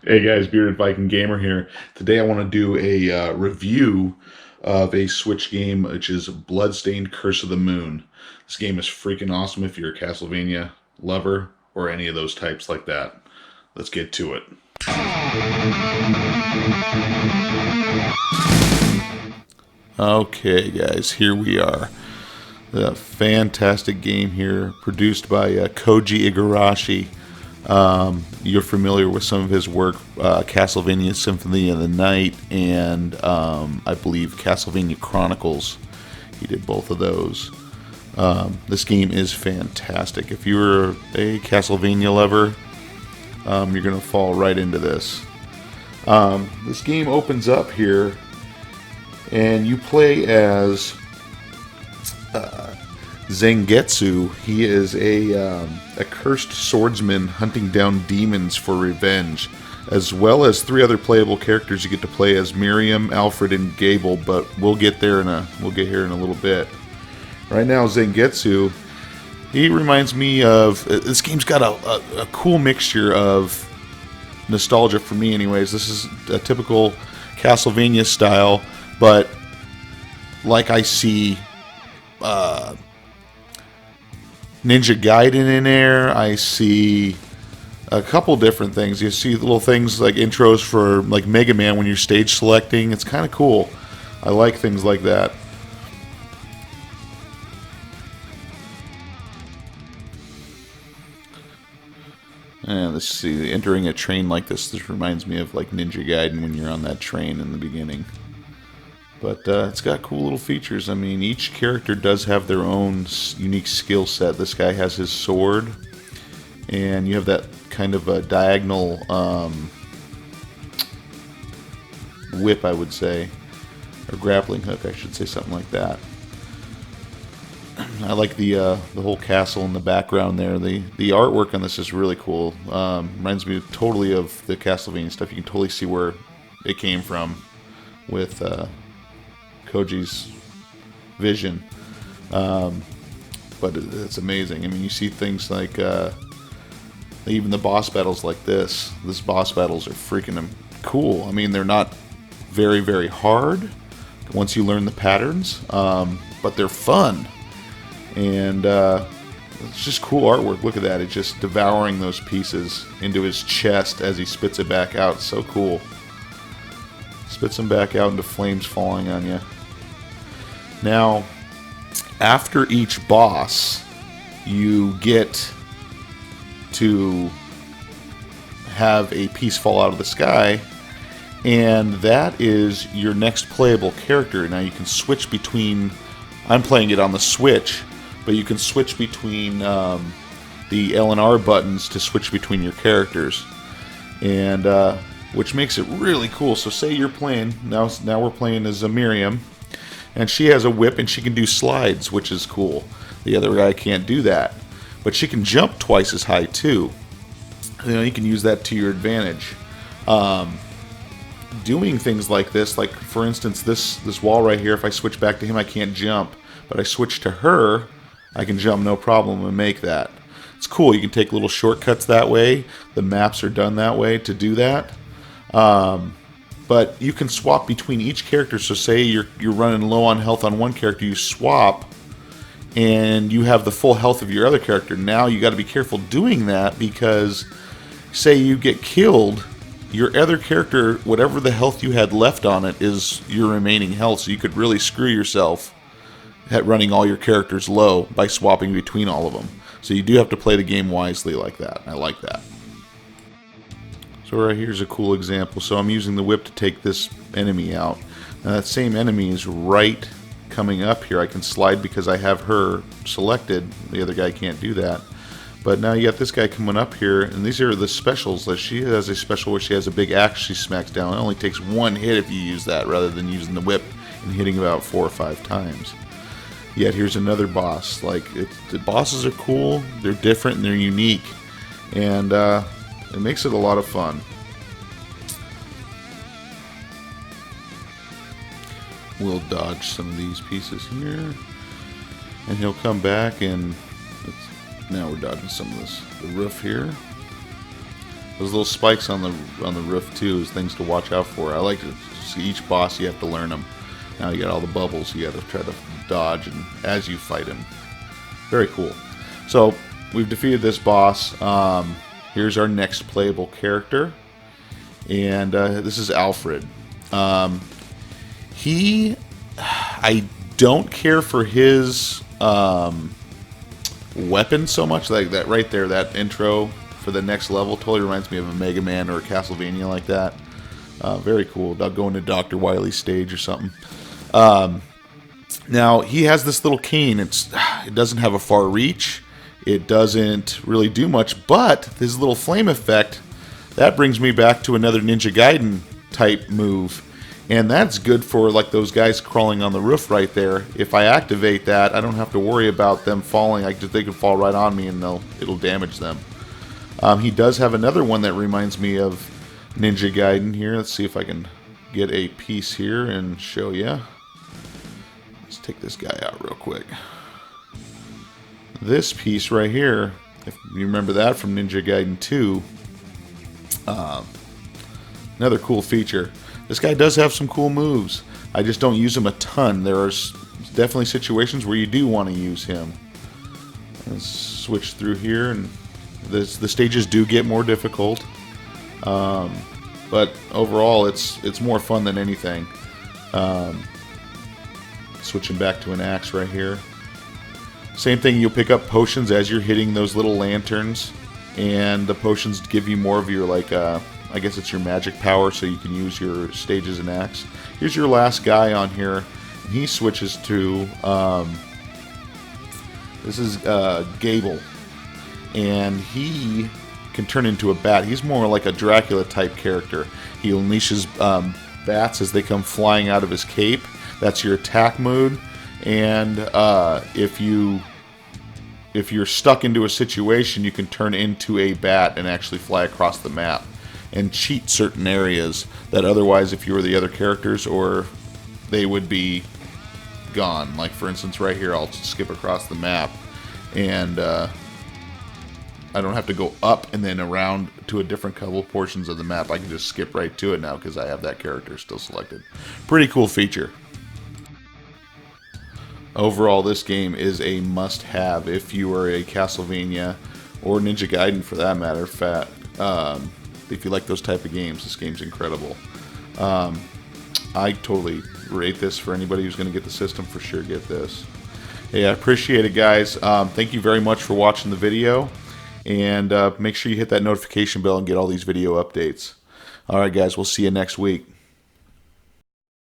Hey guys, Bearded Viking Gamer here. Today I want to do a review of a Switch game which is Bloodstained Curse of the Moon. This game is freaking awesome if you're a Castlevania lover or any of those types like that. Let's get to it. Okay guys, here we are. A fantastic game here produced by Koji Igarashi. You're familiar with some of his work, Castlevania Symphony of the Night, and I believe Castlevania Chronicles. He did both of those. This game is fantastic. If you're a Castlevania lover, you're going to fall right into this. This game opens up here, and you play as Zangetsu. He is a cursed swordsman hunting down demons for revenge, as well as three other playable characters you get to play as: Miriam, Alfred, and Gable. But we'll get here in a little bit. Right now, Zangetsu, he reminds me of this game's got a cool mixture of nostalgia for me. Anyways, this is a typical Castlevania style, but like I see Ninja Gaiden in there. I see a couple different things. You see little things like intros for like Mega Man when you're stage selecting. It's kind of cool. I like things like that. And let's see, entering a train like this reminds me of like Ninja Gaiden when you're on that train in the beginning. But it's got cool little features. I mean, each character does have their own unique skill set. This guy has his sword, and you have that kind of a diagonal whip, I would say, or grappling hook, I should say, something like that. I like the whole castle in the background there. The artwork on this is really cool. Reminds me totally of the Castlevania stuff. You can totally see where it came from with Koji's vision, but it's amazing. I mean, you see things like even the boss battles like this. This boss battles are freaking cool. I mean, they're not very, very hard once you learn the patterns, but they're fun, and it's just cool artwork. Look at that. It's just devouring those pieces into his chest as he spits it back out. So cool. Spits them back out into flames falling on you. Now, after each boss, you get to have a piece fall out of the sky, and that is your next playable character. Now you can switch between, I'm playing it on the Switch, but you can switch between the L and R buttons to switch between your characters, and which makes it really cool. So say you're playing, now we're playing as a Miriam, and she has a whip and she can do slides, which is cool. The other guy can't do that, but she can jump twice as high too. You know, you can use that to your advantage. Doing things like this, like for instance this wall right here, if I switch back to him I can't jump, but I switch to her, I can jump no problem and make that. It's cool. You can take little shortcuts that way. The maps are done that way to do that. But you can swap between each character. So say you're running low on health on one character, you swap, and you have the full health of your other character. Now you got to be careful doing that, because say you get killed, your other character, whatever the health you had left on it, is your remaining health. So you could really screw yourself at running all your characters low by swapping between all of them. So you do have to play the game wisely like that. I like that. So right here's a cool example. So I'm using the whip to take this enemy out. Now that same enemy is right coming up here. I can slide because I have her selected. The other guy can't do that. But now you got this guy coming up here, and these are the specials. That she has a special where she has a big axe she smacks down. It only takes one hit if you use that, rather than using the whip and hitting about 4 or 5 times. Yet here's another boss. Like, the bosses are cool, they're different, and they're unique, and it makes it a lot of fun. We'll dodge some of these pieces here, and he'll come back, and now we're dodging some of this. The roof here. Those little spikes on the roof too is things to watch out for. I like to see each boss. You have to learn them. Now you got all the bubbles. You got to try to dodge and as you fight him. Very cool. So we've defeated this boss. Here's our next playable character, and this is Alfred. I don't care for his weapon so much. Like that right there, that intro for the next level totally reminds me of a Mega Man or a Castlevania like that. Very cool. I'll go into Dr. Wily's stage or something. Now he has this little cane. It doesn't have a far reach. It doesn't really do much, but his little flame effect, that brings me back to another Ninja Gaiden type move. And that's good for like those guys crawling on the roof right there. If I activate that, I don't have to worry about them falling. They can fall right on me and it'll damage them. He does have another one that reminds me of Ninja Gaiden here. Let's see if I can get a piece here and show you. Let's take this guy out real quick. This piece right here, if you remember that from Ninja Gaiden 2, another cool feature. This guy does have some cool moves. I just don't use him a ton. There are definitely situations where you do want to use him. Let's switch through here, and the stages do get more difficult. But overall, it's more fun than anything. Switching back to an axe right here. Same thing, you'll pick up potions as you're hitting those little lanterns, and the potions give you more of your, like, I guess it's your magic power, so you can use your stage as an axe. Here's your last guy on here, and he switches to, this is Gable, and he can turn into a bat. He's more like a Dracula type character. He unleashes bats as they come flying out of his cape. That's your attack mode. And if you're stuck into a situation, you can turn into a bat and actually fly across the map and cheat certain areas that otherwise, if you were the other characters, or they would be gone. Like for instance, right here, I'll skip across the map, and I don't have to go up and then around to a different couple portions of the map. I can just skip right to it now because I have that character still selected. Pretty cool feature. Overall, this game is a must-have if you are a Castlevania or Ninja Gaiden for that matter. If you like those type of games, this game's incredible. I totally rate this for anybody who's going to get the system. For sure, get this. Hey, I appreciate it, guys. Thank you very much for watching the video, and make sure you hit that notification bell and get all these video updates. All right, guys, we'll see you next week.